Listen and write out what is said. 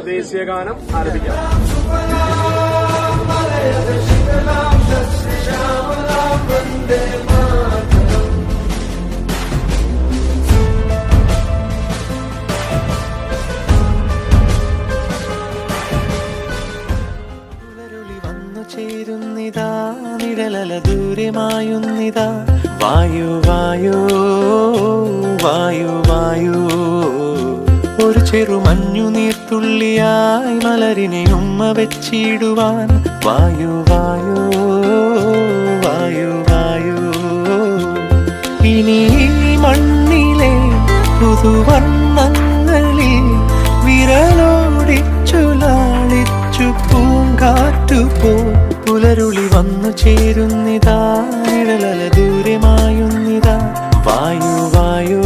ദേശീയ ഗാനം ആരംഭിക്കാം. ചേരുന്നിതാ നിഴലല ദൂരമായുന്നിതാ വായു വായു വായു വായു ഒരു ചെറുമഞ്ഞു നീർത്തുള്ളിയായി മലരിനെ ഉമ്മ വെച്ചിടുവാൻ വായു വായു വായു വായു ഇനി മണ്ണിലെ പുതുവർണ്ണങ്ങളിൽ വിരലോടിച്ചു ലാളിച്ചു പൂങ്കാറ്റുപോ പുലരുളി വന്നു ചേരുന്നിതാ നിഴലല ദൂരമായുന്നിതാ വായു വായു